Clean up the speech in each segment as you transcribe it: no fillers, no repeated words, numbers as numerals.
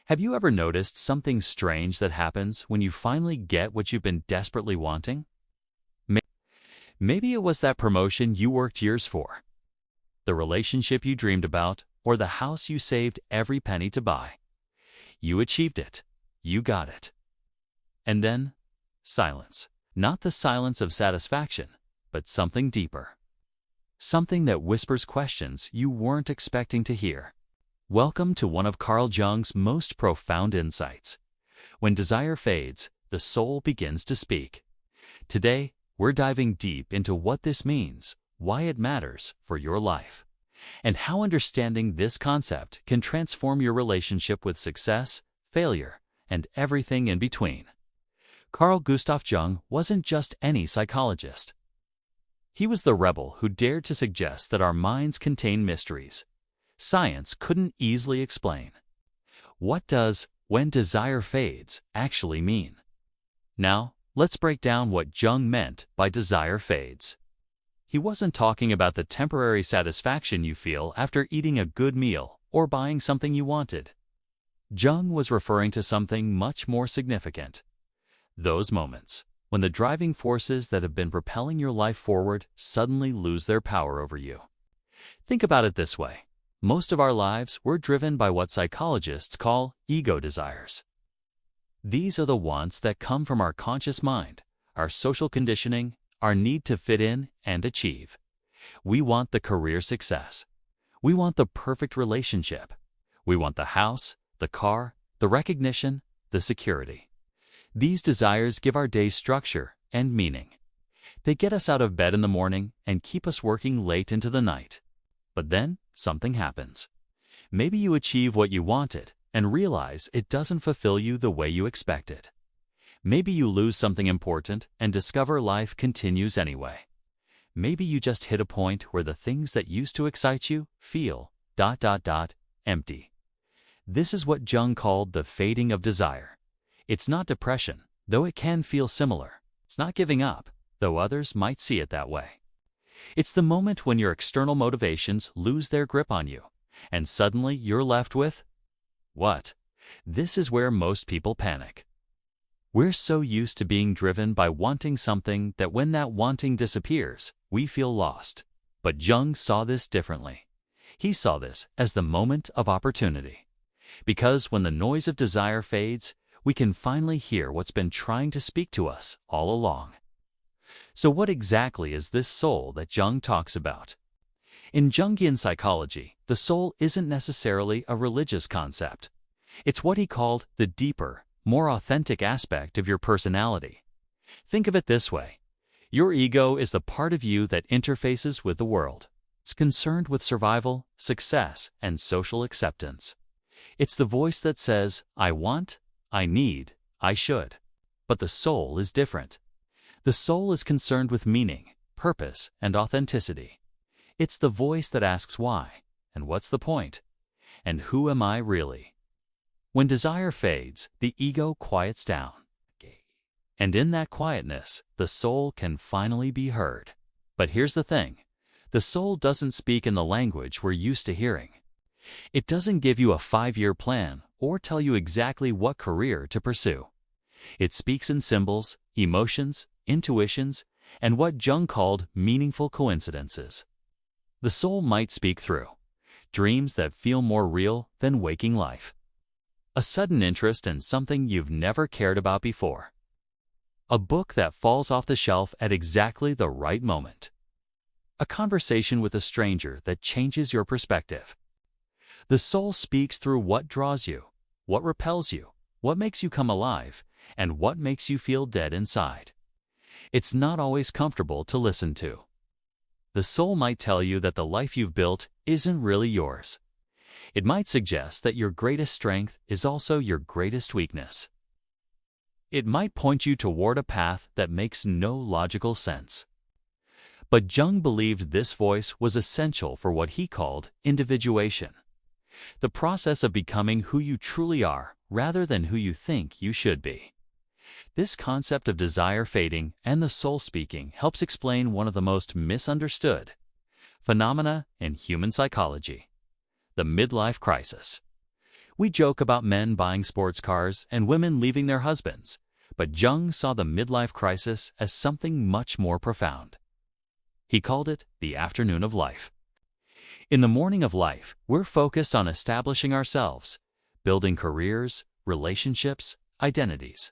Have you ever noticed something strange that happens when you finally get what you've been desperately wanting? May- Maybe it was that promotion you worked years for, the relationship you dreamed about, or the house you saved every penny to buy. You achieved it. You got it. And then, silence. Not the silence of satisfaction, but something deeper. Something that whispers questions you weren't expecting to hear. Welcome to one of Carl Jung's most profound insights. When desire fades, the soul begins to speak. Today, we're diving deep into what this means, why it matters for your life, and how understanding this concept can transform your relationship with success, failure, and everything in between. Carl Gustav Jung wasn't just any psychologist. He was the rebel who dared to suggest that our minds contain mysteries science couldn't easily explain. What does "when desire fades" actually mean? Now, let's break down what Jung meant by desire fades. He wasn't talking about the temporary satisfaction you feel after eating a good meal or buying something you wanted. Jung was referring to something much more significant. Those moments when the driving forces that have been propelling your life forward suddenly lose their power over you. Think about it this way. Most of our lives we're driven by what psychologists call ego desires. These are the wants that come from our conscious mind, our social conditioning, our need to fit in and achieve. We want the career success. We want the perfect relationship. We want the house, the car, the recognition, the security. These desires give our days structure and meaning. They get us out of bed in the morning and keep us working late into the night. But then something happens. Maybe you achieve what you wanted and realize it doesn't fulfill you the way you expected. Maybe you lose something important and discover life continues anyway. Maybe you just hit a point where the things that used to excite you feel ... empty. This is what Jung called the fading of desire. It's not depression, though it can feel similar. It's not giving up, though others might see it that way. It's the moment when your external motivations lose their grip on you, and suddenly you're left with what? This is where most people panic. We're so used to being driven by wanting something that when that wanting disappears, we feel lost. But Jung saw this differently. He saw this as the moment of opportunity. Because when the noise of desire fades, we can finally hear what's been trying to speak to us all along. So what exactly is this soul that Jung talks about? In Jungian psychology, the soul isn't necessarily a religious concept. It's what he called the deeper, more authentic aspect of your personality. Think of it this way. Your ego is the part of you that interfaces with the world. It's concerned with survival, success, and social acceptance. It's the voice that says, I want, I need, I should. But the soul is different. The soul is concerned with meaning, purpose, and authenticity. It's the voice that asks why, and what's the point, and who am I really? When desire fades, the ego quiets down. And in that quietness, the soul can finally be heard. But here's the thing. The soul doesn't speak in the language we're used to hearing. It doesn't give you a 5-year plan or tell you exactly what career to pursue. It speaks in symbols, emotions, intuitions, and what Jung called meaningful coincidences. The soul might speak through dreams that feel more real than waking life, a sudden interest in something you've never cared about before, a book that falls off the shelf at exactly the right moment, a conversation with a stranger that changes your perspective. The soul speaks through what draws you, what repels you, what makes you come alive, and what makes you feel dead inside. It's not always comfortable to listen to. The soul might tell you that the life you've built isn't really yours. It might suggest that your greatest strength is also your greatest weakness. It might point you toward a path that makes no logical sense. But Jung believed this voice was essential for what he called individuation. The process of becoming who you truly are rather than who you think you should be. This concept of desire fading and the soul speaking helps explain one of the most misunderstood phenomena in human psychology, the midlife crisis. We joke about men buying sports cars and women leaving their husbands, but Jung saw the midlife crisis as something much more profound. He called it the afternoon of life. In the morning of life, we're focused on establishing ourselves, building careers, relationships, identities.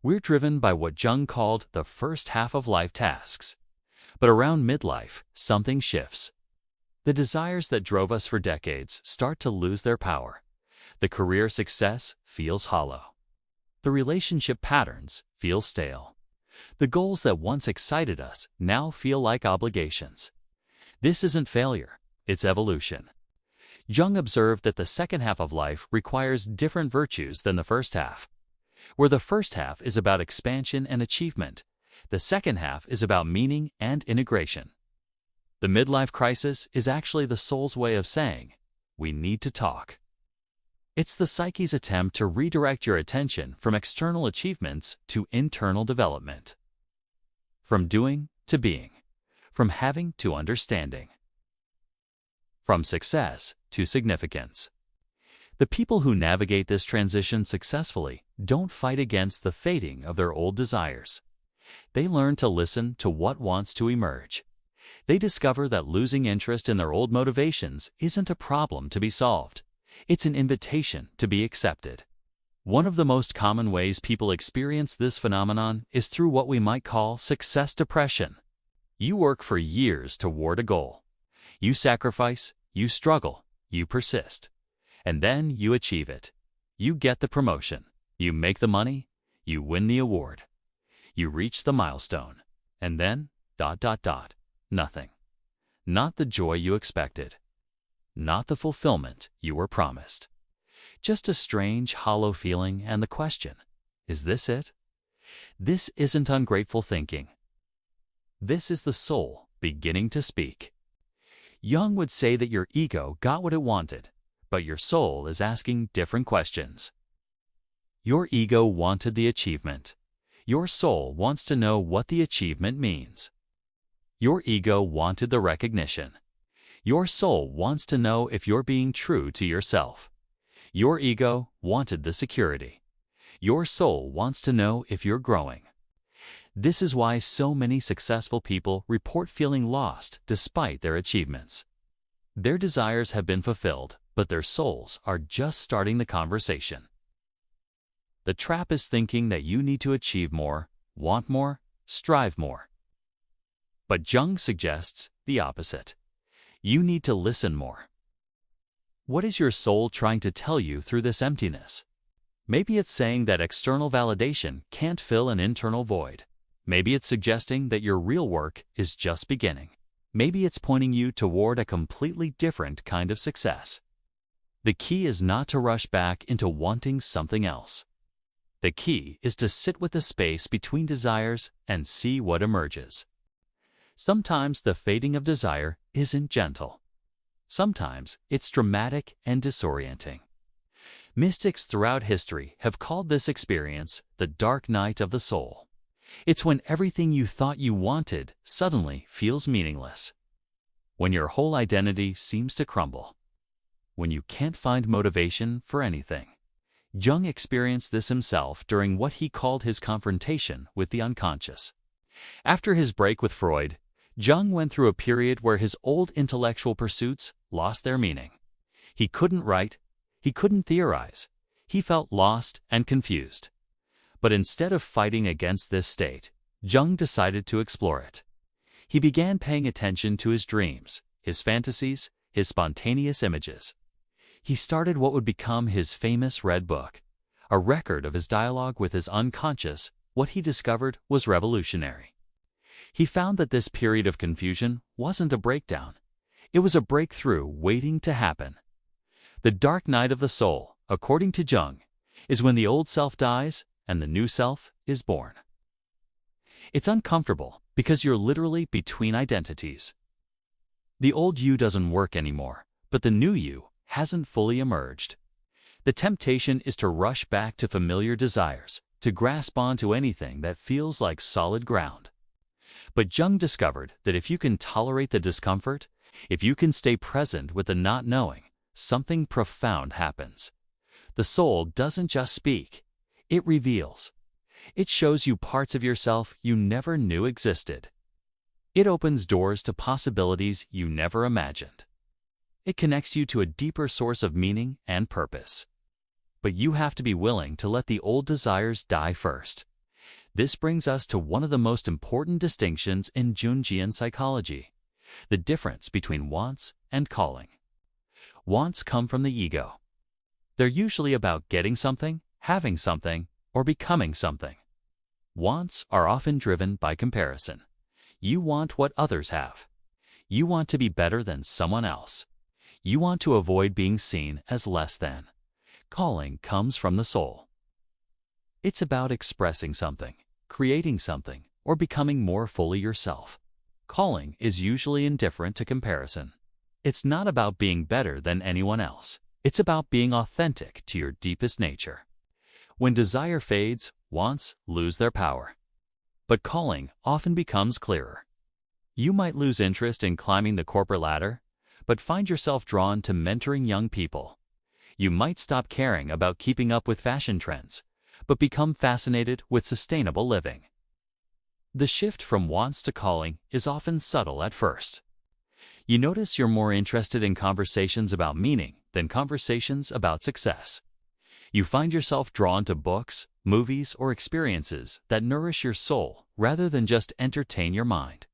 We're driven by what Jung called the first half of life tasks. But around midlife, something shifts. The desires that drove us for decades start to lose their power. The career success feels hollow. The relationship patterns feel stale. The goals that once excited us now feel like obligations. This isn't failure, it's evolution. Jung observed that the second half of life requires different virtues than the first half. Where the first half is about expansion and achievement, the second half is about meaning and integration. The midlife crisis is actually the soul's way of saying, we need to talk. It's the psyche's attempt to redirect your attention from external achievements to internal development. From doing to being. From having to understanding. From success to significance. The people who navigate this transition successfully don't fight against the fading of their old desires. They learn to listen to what wants to emerge. They discover that losing interest in their old motivations isn't a problem to be solved. It's an invitation to be accepted. One of the most common ways people experience this phenomenon is through what we might call success depression. You work for years toward a goal. You sacrifice, you struggle, you persist. And then you achieve it. You get the promotion. You make the money. You win the award. You reach the milestone. And then, ... nothing. Not the joy you expected. Not the fulfillment you were promised. Just a strange, hollow feeling and the question, is this it? This isn't ungrateful thinking. This is the soul beginning to speak. Jung would say that your ego got what it wanted, but your soul is asking different questions. Your ego wanted the achievement. Your soul wants to know what the achievement means. Your ego wanted the recognition. Your soul wants to know if you're being true to yourself. Your ego wanted the security. Your soul wants to know if you're growing. This is why so many successful people report feeling lost despite their achievements. Their desires have been fulfilled, but their souls are just starting the conversation. The trap is thinking that you need to achieve more, want more, strive more. But Jung suggests the opposite. You need to listen more. What is your soul trying to tell you through this emptiness? Maybe it's saying that external validation can't fill an internal void. Maybe it's suggesting that your real work is just beginning. Maybe it's pointing you toward a completely different kind of success. The key is not to rush back into wanting something else. The key is to sit with the space between desires and see what emerges. Sometimes the fading of desire isn't gentle. Sometimes it's dramatic and disorienting. Mystics throughout history have called this experience the dark night of the soul. It's when everything you thought you wanted suddenly feels meaningless. When your whole identity seems to crumble. When you can't find motivation for anything. Jung experienced this himself during what he called his confrontation with the unconscious. After his break with Freud, Jung went through a period where his old intellectual pursuits lost their meaning. He couldn't write, he couldn't theorize, he felt lost and confused. But instead of fighting against this state, Jung decided to explore it. He began paying attention to his dreams, his fantasies, his spontaneous images. He started what would become his famous Red Book, a record of his dialogue with his unconscious. What he discovered was revolutionary. He found that this period of confusion wasn't a breakdown. It was a breakthrough waiting to happen. The dark night of the soul, according to Jung, is when the old self dies and the new self is born. It's uncomfortable because you're literally between identities. The old you doesn't work anymore, but the new you hasn't fully emerged. The temptation is to rush back to familiar desires, to grasp onto anything that feels like solid ground. But Jung discovered that if you can tolerate the discomfort, if you can stay present with the not knowing, something profound happens. The soul doesn't just speak, it reveals. It shows you parts of yourself you never knew existed. It opens doors to possibilities you never imagined. It connects you to a deeper source of meaning and purpose. But you have to be willing to let the old desires die first. This brings us to one of the most important distinctions in Jungian psychology: the difference between wants and calling. Wants come from the ego. They're usually about getting something, having something, or becoming something. Wants are often driven by comparison. You want what others have. You want to be better than someone else. You want to avoid being seen as less than. Calling comes from the soul. It's about expressing something, creating something, or becoming more fully yourself. Calling is usually indifferent to comparison. It's not about being better than anyone else. It's about being authentic to your deepest nature. When desire fades, wants lose their power. But calling often becomes clearer. You might lose interest in climbing the corporate ladder, but find yourself drawn to mentoring young people. You might stop caring about keeping up with fashion trends, but become fascinated with sustainable living. The shift from wants to calling is often subtle at first. You notice you're more interested in conversations about meaning than conversations about success. You find yourself drawn to books, movies, or experiences that nourish your soul rather than just entertain your mind.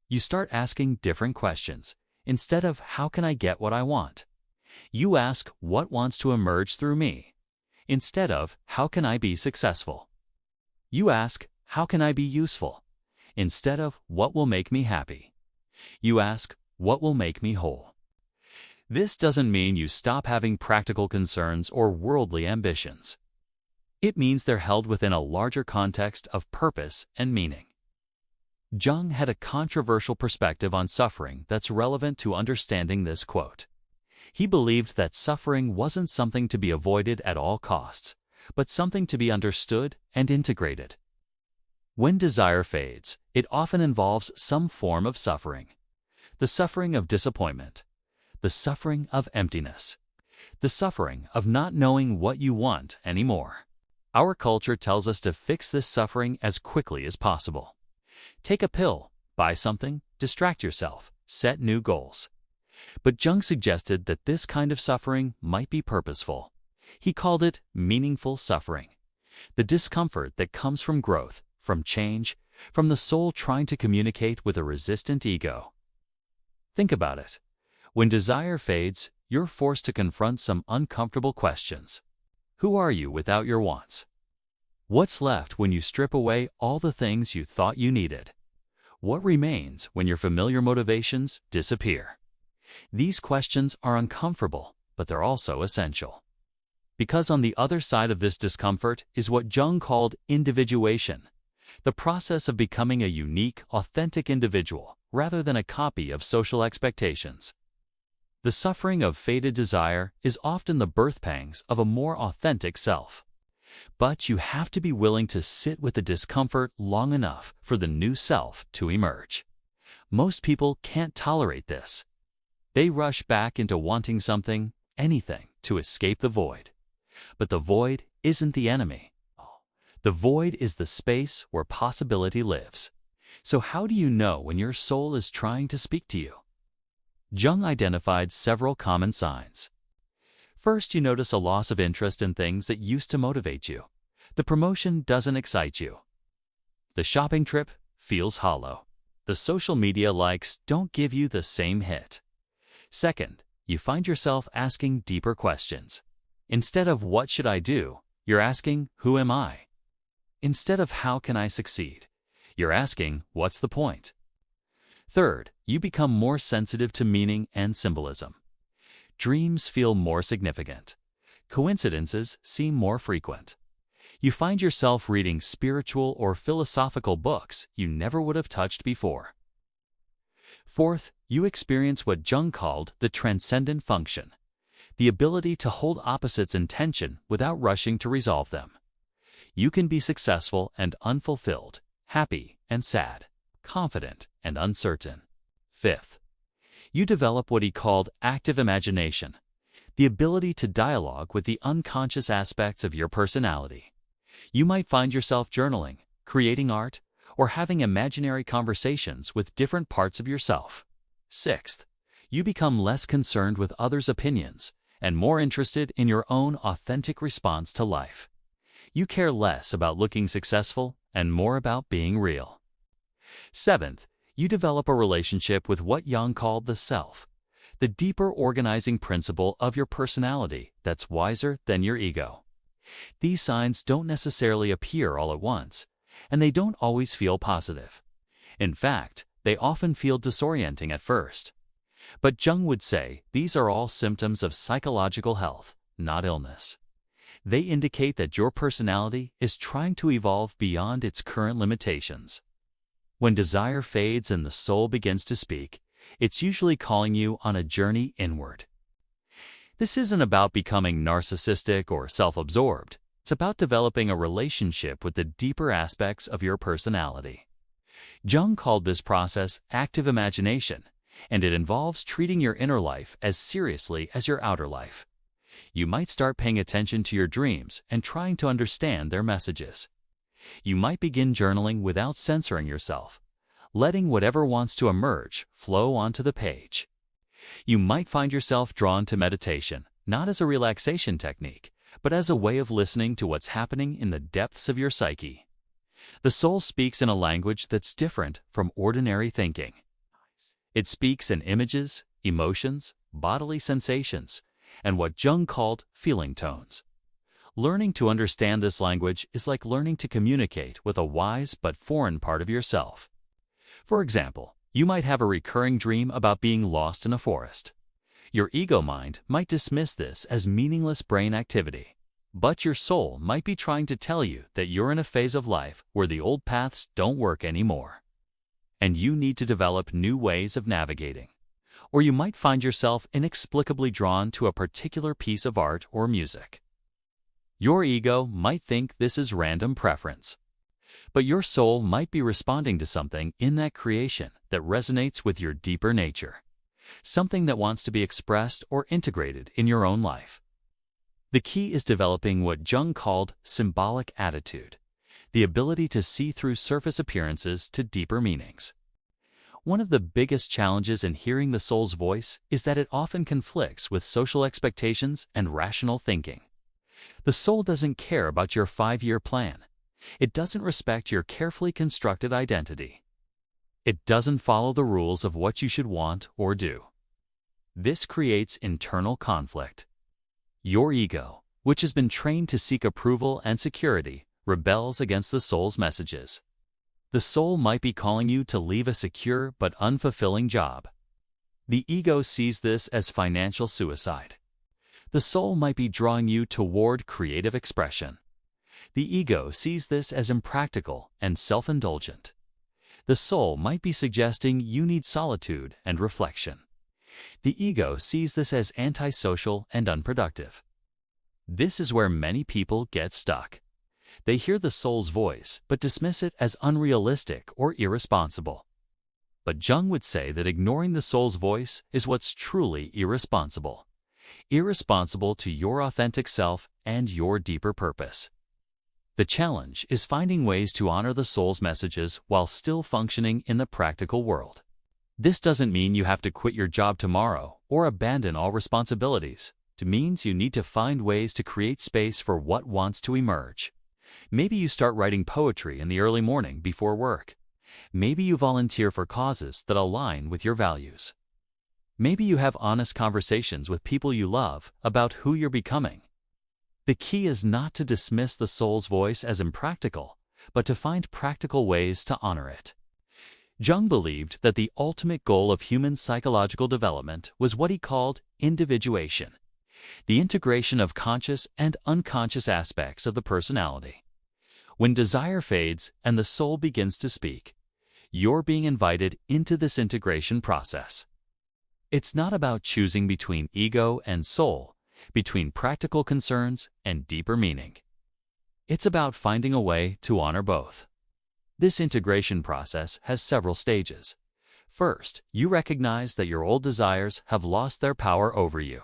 You start asking different questions. Instead of "how can I get what I want?" you ask "what wants to emerge through me?" Instead of "how can I be successful?" You ask "how can I be useful?" Instead of "what will make me happy?" You ask "what will make me whole?" This doesn't mean you stop having practical concerns or worldly ambitions. It means they're held within a larger context of purpose and meaning. Jung had a controversial perspective on suffering that's relevant to understanding this quote. He believed that suffering wasn't something to be avoided at all costs, but something to be understood and integrated. When desire fades, it often involves some form of suffering. The suffering of disappointment, the suffering of emptiness, the suffering of not knowing what you want anymore. Our culture tells us to fix this suffering as quickly as possible. Take a pill, buy something, distract yourself, set new goals. But Jung suggested that this kind of suffering might be purposeful. He called it meaningful suffering. The discomfort that comes from growth, from change, from the soul trying to communicate with a resistant ego. Think about it. When desire fades, you're forced to confront some uncomfortable questions. Who are you without your wants? What's left when you strip away all the things you thought you needed? What remains when your familiar motivations disappear? These questions are uncomfortable, but they're also essential. Because on the other side of this discomfort is what Jung called individuation, the process of becoming a unique, authentic individual rather than a copy of social expectations. The suffering of faded desire is often the birth pangs of a more authentic self. But you have to be willing to sit with the discomfort long enough for the new self to emerge. Most people can't tolerate this. They rush back into wanting something, anything, to escape the void. But the void isn't the enemy. The void is the space where possibility lives. So how do you know when your soul is trying to speak to you? Jung identified several common signs. First, you notice a loss of interest in things that used to motivate you. The promotion doesn't excite you. The shopping trip feels hollow. The social media likes don't give you the same hit. Second, you find yourself asking deeper questions. Instead of "what should I do?" you're asking "who am I?" Instead of "how can I succeed?" you're asking "what's the point?" Third, you become more sensitive to meaning and symbolism. Dreams feel more significant. Coincidences seem more frequent. You find yourself reading spiritual or philosophical books you never would have touched before. Fourth, you experience what Jung called the transcendent function, the ability to hold opposites in tension without rushing to resolve them. You can be successful and unfulfilled, happy and sad, confident and uncertain. Fifth, you develop what he called active imagination, the ability to dialogue with the unconscious aspects of your personality. You might find yourself journaling, creating art, or having imaginary conversations with different parts of yourself. Sixth, you become less concerned with others' opinions and more interested in your own authentic response to life. You care less about looking successful and more about being real. Seventh, you develop a relationship with what Jung called the self, the deeper organizing principle of your personality that's wiser than your ego. These signs don't necessarily appear all at once, and they don't always feel positive. In fact, they often feel disorienting at first. But Jung would say these are all symptoms of psychological health, not illness. They indicate that your personality is trying to evolve beyond its current limitations. When desire fades and the soul begins to speak, it's usually calling you on a journey inward. This isn't about becoming narcissistic or self-absorbed. It's about developing a relationship with the deeper aspects of your personality. Jung called this process active imagination, and it involves treating your inner life as seriously as your outer life. You might start paying attention to your dreams and trying to understand their messages. You might begin journaling without censoring yourself, letting whatever wants to emerge flow onto the page. You might find yourself drawn to meditation, not as a relaxation technique, but as a way of listening to what's happening in the depths of your psyche. The soul speaks in a language that's different from ordinary thinking. It speaks in images, emotions, bodily sensations, and what Jung called feeling tones. Learning to understand this language is like learning to communicate with a wise but foreign part of yourself. For example, you might have a recurring dream about being lost in a forest. Your ego mind might dismiss this as meaningless brain activity, but your soul might be trying to tell you that you're in a phase of life where the old paths don't work anymore, and you need to develop new ways of navigating. Or you might find yourself inexplicably drawn to a particular piece of art or music. Your ego might think this is random preference, but your soul might be responding to something in that creation that resonates with your deeper nature, something that wants to be expressed or integrated in your own life. The key is developing what Jung called symbolic attitude, the ability to see through surface appearances to deeper meanings. One of the biggest challenges in hearing the soul's voice is that it often conflicts with social expectations and rational thinking. The soul doesn't care about your 5-year plan. It doesn't respect your carefully constructed identity. It doesn't follow the rules of what you should want or do. This creates internal conflict. Your ego, which has been trained to seek approval and security, rebels against the soul's messages. The soul might be calling you to leave a secure but unfulfilling job. The ego sees this as financial suicide. The soul might be drawing you toward creative expression. The ego sees this as impractical and self-indulgent. The soul might be suggesting you need solitude and reflection. The ego sees this as antisocial and unproductive. This is where many people get stuck. They hear the soul's voice but dismiss it as unrealistic or irresponsible. But Jung would say that ignoring the soul's voice is what's truly irresponsible. Irresponsible to your authentic self and your deeper purpose. The challenge is finding ways to honor the soul's messages while still functioning in the practical world. This doesn't mean you have to quit your job tomorrow or abandon all responsibilities. It means you need to find ways to create space for what wants to emerge. Maybe you start writing poetry in the early morning before work. Maybe you volunteer for causes that align with your values. Maybe you have honest conversations with people you love about who you're becoming. The key is not to dismiss the soul's voice as impractical, but to find practical ways to honor it. Jung believed that the ultimate goal of human psychological development was what he called individuation, the integration of conscious and unconscious aspects of the personality. When desire fades and the soul begins to speak, you're being invited into this integration process. It's not about choosing between ego and soul, between practical concerns and deeper meaning. It's about finding a way to honor both. This integration process has several stages. First, you recognize that your old desires have lost their power over you.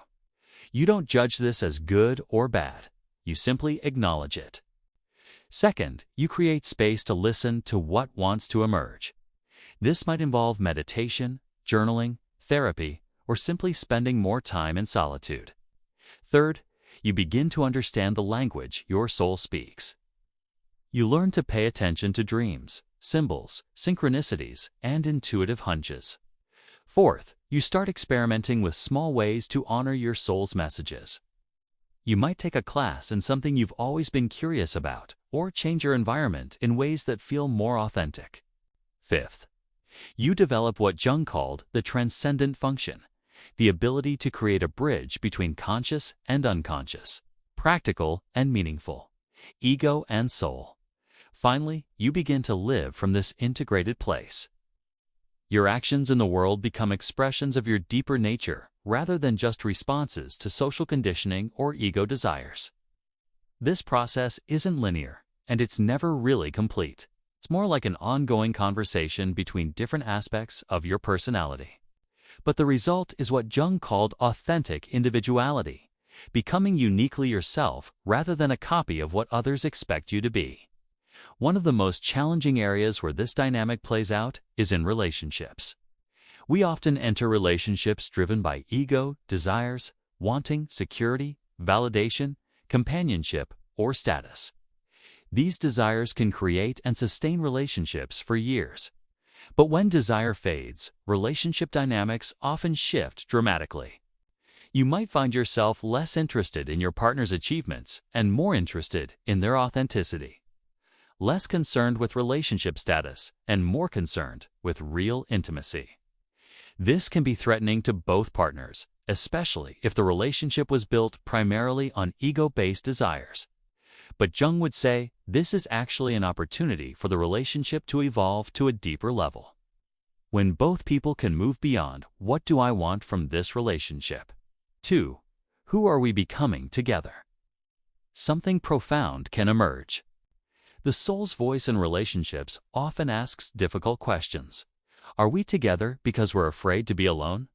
You don't judge this as good or bad. You simply acknowledge it. Second, you create space to listen to what wants to emerge. This might involve meditation, journaling, therapy, or simply spending more time in solitude. Third, you begin to understand the language your soul speaks. You learn to pay attention to dreams, symbols, synchronicities, and intuitive hunches. Fourth, you start experimenting with small ways to honor your soul's messages. You might take a class in something you've always been curious about, or change your environment in ways that feel more authentic. Fifth, you develop what Jung called the transcendent function, the ability to create a bridge between conscious and unconscious, practical and meaningful, ego and soul. Finally, you begin to live from this integrated place. Your actions in the world become expressions of your deeper nature rather than just responses to social conditioning or ego desires. This process isn't linear, and it's never really complete. It's more like an ongoing conversation between different aspects of your personality. But the result is what Jung called authentic individuality, becoming uniquely yourself rather than a copy of what others expect you to be. One of the most challenging areas where this dynamic plays out is in relationships. We often enter relationships driven by ego, desires, wanting security, validation, companionship, or status. These desires can create and sustain relationships for years. But when desire fades, relationship dynamics often shift dramatically. You might find yourself less interested in your partner's achievements and more interested in their authenticity. Less concerned with relationship status and more concerned with real intimacy. This can be threatening to both partners, especially if the relationship was built primarily on ego-based desires. But Jung would say this is actually an opportunity for the relationship to evolve to a deeper level. When both people can move beyond what do I want from this relationship to who are we becoming together, something profound can emerge. The soul's voice in relationships often asks difficult questions. Are we together because we're afraid to be alone?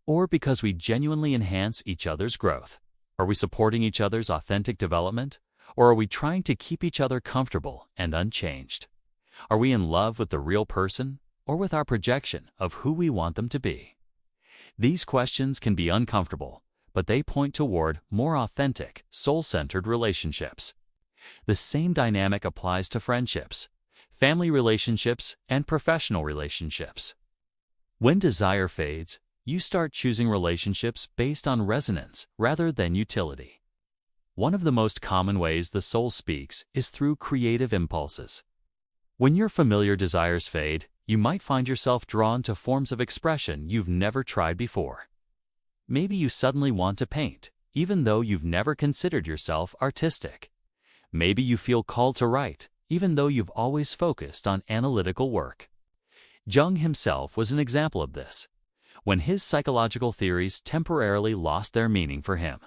Or because we genuinely enhance each other's growth? Are we supporting each other's authentic development? Or are we trying to keep each other comfortable and unchanged? Are we in love with the real person or with our projection of who we want them to be? These questions can be uncomfortable, but they point toward more authentic, soul-centered relationships. The same dynamic applies to friendships, family relationships, and professional relationships. When desire fades, you start choosing relationships based on resonance rather than utility. One of the most common ways the soul speaks is through creative impulses. When your familiar desires fade, you might find yourself drawn to forms of expression you've never tried before. Maybe you suddenly want to paint, even though you've never considered yourself artistic. Maybe you feel called to write, even though you've always focused on analytical work. Jung himself was an example of this. When his psychological theories temporarily lost their meaning for him,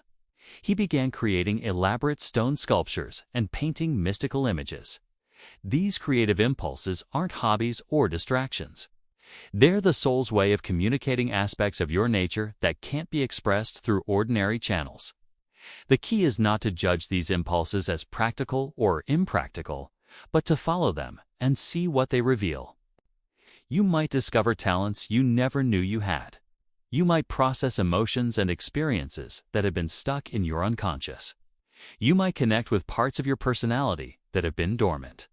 he began creating elaborate stone sculptures and painting mystical images. These creative impulses aren't hobbies or distractions. They're the soul's way of communicating aspects of your nature that can't be expressed through ordinary channels. The key is not to judge these impulses as practical or impractical, but to follow them and see what they reveal. You might discover talents you never knew you had. You might process emotions and experiences that have been stuck in your unconscious. You might connect with parts of your personality that have been dormant.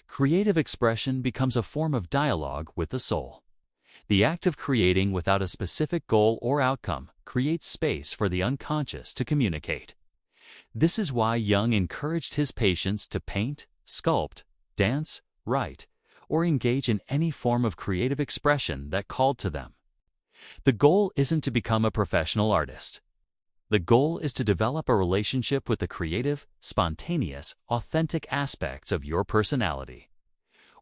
Creative expression becomes a form of dialogue with the soul. The act of creating without a specific goal or outcome creates space for the unconscious to communicate. This is why Jung encouraged his patients to paint, sculpt, dance, write, or engage in any form of creative expression that called to them. The goal isn't to become a professional artist. The goal is to develop a relationship with the creative, spontaneous, authentic aspects of your personality.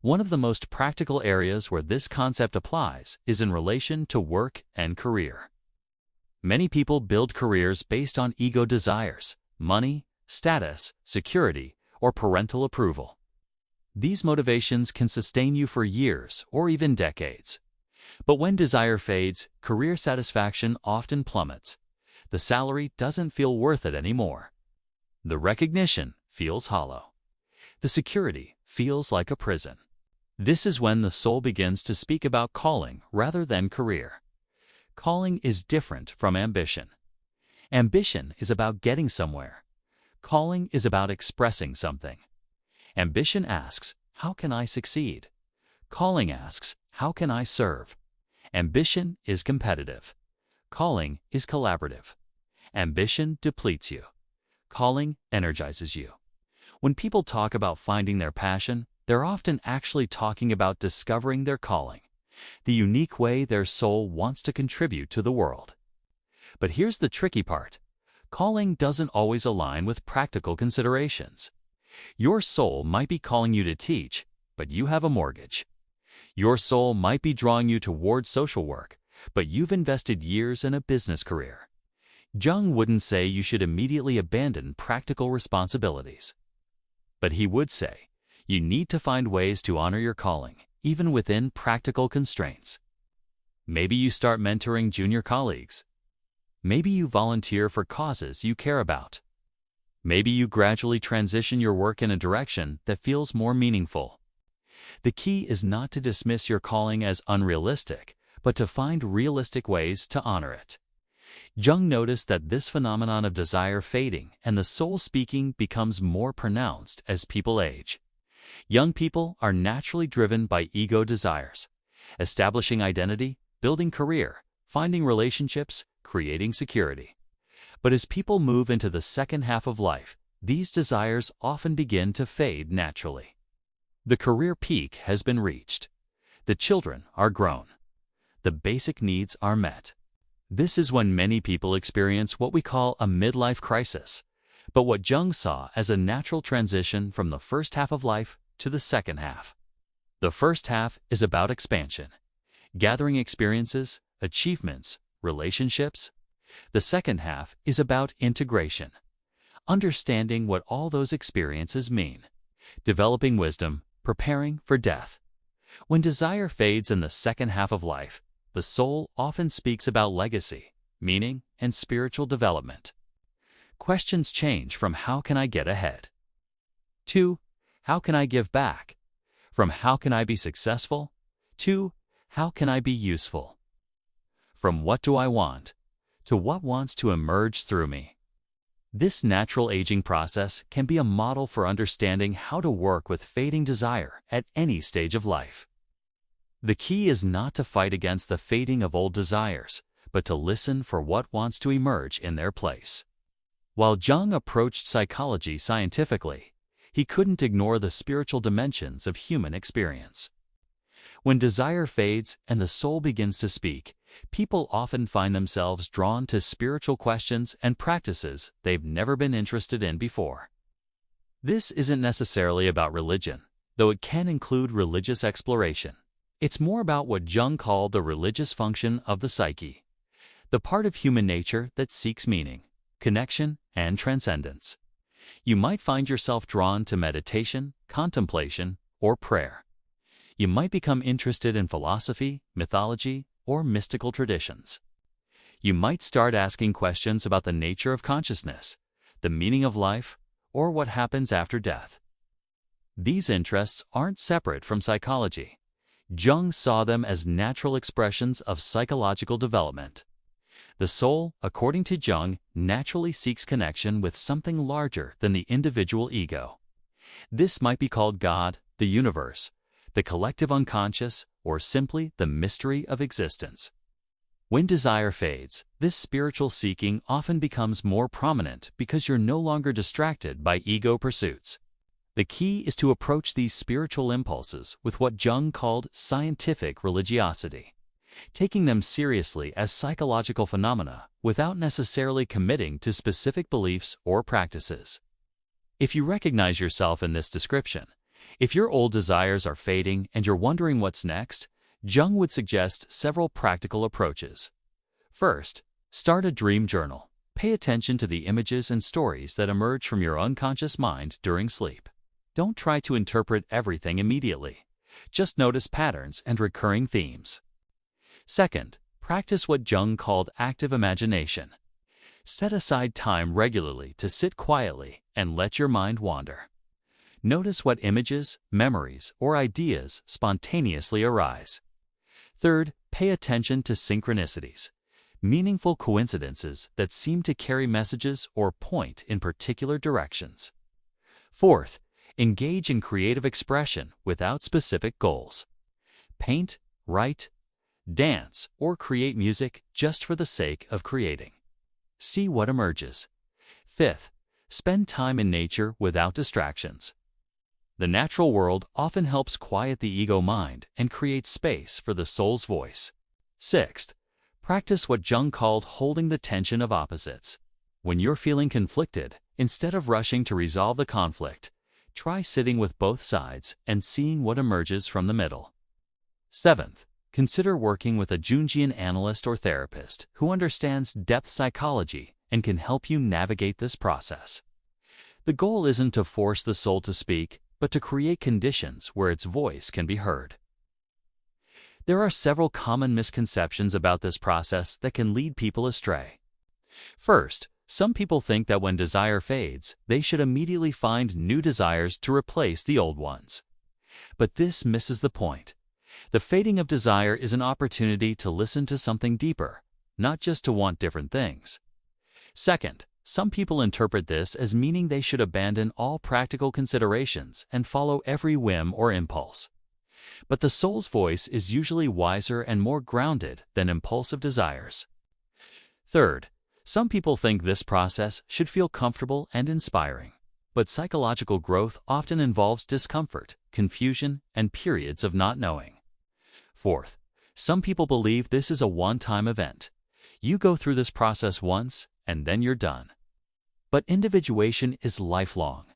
One of the most practical areas where this concept applies is in relation to work and career. Many people build careers based on ego desires, money, status, security, or parental approval. These motivations can sustain you for years or even decades. But when desire fades, career satisfaction often plummets. The salary doesn't feel worth it anymore. The recognition feels hollow. The security feels like a prison. This is when the soul begins to speak about calling rather than career. Calling is different from ambition. Ambition is about getting somewhere. Calling is about expressing something. Ambition asks, how can I succeed? Calling asks, how can I serve? Ambition is competitive. Calling is collaborative. Ambition depletes you. Calling energizes you. When people talk about finding their passion, they're often actually talking about discovering their calling, the unique way their soul wants to contribute to the world. But here's the tricky part. Calling doesn't always align with practical considerations. Your soul might be calling you to teach, but you have a mortgage. Your soul might be drawing you toward social work, but you've invested years in a business career. Jung wouldn't say you should immediately abandon practical responsibilities. But he would say, you need to find ways to honor your calling, even within practical constraints. Maybe you start mentoring junior colleagues. Maybe you volunteer for causes you care about. Maybe you gradually transition your work in a direction that feels more meaningful. The key is not to dismiss your calling as unrealistic, but to find realistic ways to honor it. Jung noticed that this phenomenon of desire fading and the soul speaking becomes more pronounced as people age. Young people are naturally driven by ego desires, establishing identity, building career, finding relationships, creating security. But as people move into the second half of life, these desires often begin to fade naturally. The career peak has been reached. The children are grown. The basic needs are met. This is when many people experience what we call a midlife crisis, but what Jung saw as a natural transition from the first half of life to the second half. The first half is about expansion, gathering experiences, achievements, relationships. The second half is about integration, understanding what all those experiences mean, developing wisdom, preparing for death. When desire fades in the second half of life, the soul often speaks about legacy, meaning, and spiritual development. Questions change from how can I get ahead? To how can I give back? From how can I be successful? To how can I be useful? From what do I want? To what wants to emerge through me? This natural aging process can be a model for understanding how to work with fading desire at any stage of life. The key is not to fight against the fading of old desires, but to listen for what wants to emerge in their place. While Jung approached psychology scientifically, he couldn't ignore the spiritual dimensions of human experience. When desire fades and the soul begins to speak, people often find themselves drawn to spiritual questions and practices they've never been interested in before. This isn't necessarily about religion, though it can include religious exploration. It's more about what Jung called the religious function of the psyche, the part of human nature that seeks meaning, connection, and transcendence. You might find yourself drawn to meditation, contemplation, or prayer. You might become interested in philosophy, mythology, or mystical traditions. You might start asking questions about the nature of consciousness, the meaning of life, or what happens after death. These interests aren't separate from psychology. Jung saw them as natural expressions of psychological development. The soul, according to Jung, naturally seeks connection with something larger than the individual ego. This might be called God, the universe, the collective unconscious, or simply the mystery of existence. When desire fades, this spiritual seeking often becomes more prominent because you're no longer distracted by ego pursuits. The key is to approach these spiritual impulses with what Jung called scientific religiosity, taking them seriously as psychological phenomena without necessarily committing to specific beliefs or practices. If you recognize yourself in this description, if your old desires are fading and you're wondering what's next, Jung would suggest several practical approaches. First, start a dream journal. Pay attention to the images and stories that emerge from your unconscious mind during sleep. Don't try to interpret everything immediately. Just notice patterns and recurring themes. Second, practice what Jung called active imagination. Set aside time regularly to sit quietly and let your mind wander. Notice what images, memories, or ideas spontaneously arise. Third, pay attention to synchronicities, meaningful coincidences that seem to carry messages or point in particular directions. Fourth, engage in creative expression without specific goals. Paint, write, dance, or create music just for the sake of creating. See what emerges. Fifth, spend time in nature without distractions. The natural world often helps quiet the ego mind and create space for the soul's voice. Sixth, practice what Jung called holding the tension of opposites. When you're feeling conflicted, instead of rushing to resolve the conflict, try sitting with both sides and seeing what emerges from the middle. Seventh, consider working with a Jungian analyst or therapist who understands depth psychology and can help you navigate this process. The goal isn't to force the soul to speak, but to create conditions where its voice can be heard. There are several common misconceptions about this process that can lead people astray. First, some people think that when desire fades, they should immediately find new desires to replace the old ones. But this misses the point. The fading of desire is an opportunity to listen to something deeper, not just to want different things. Second, some people interpret this as meaning they should abandon all practical considerations and follow every whim or impulse. But the soul's voice is usually wiser and more grounded than impulsive desires. Third, some people think this process should feel comfortable and inspiring, but psychological growth often involves discomfort, confusion, and periods of not knowing. Fourth, some people believe this is a one-time event. You go through this process once, and then you're done. But individuation is lifelong.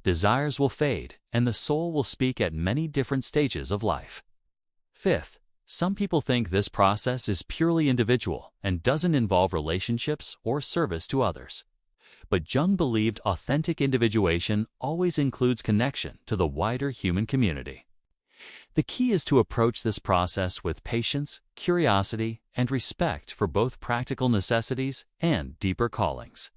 Desires will fade, and the soul will speak at many different stages of life. Fifth, some people think this process is purely individual and doesn't involve relationships or service to others. But Jung believed authentic individuation always includes connection to the wider human community. The key is to approach this process with patience, curiosity, and respect for both practical necessities and deeper callings.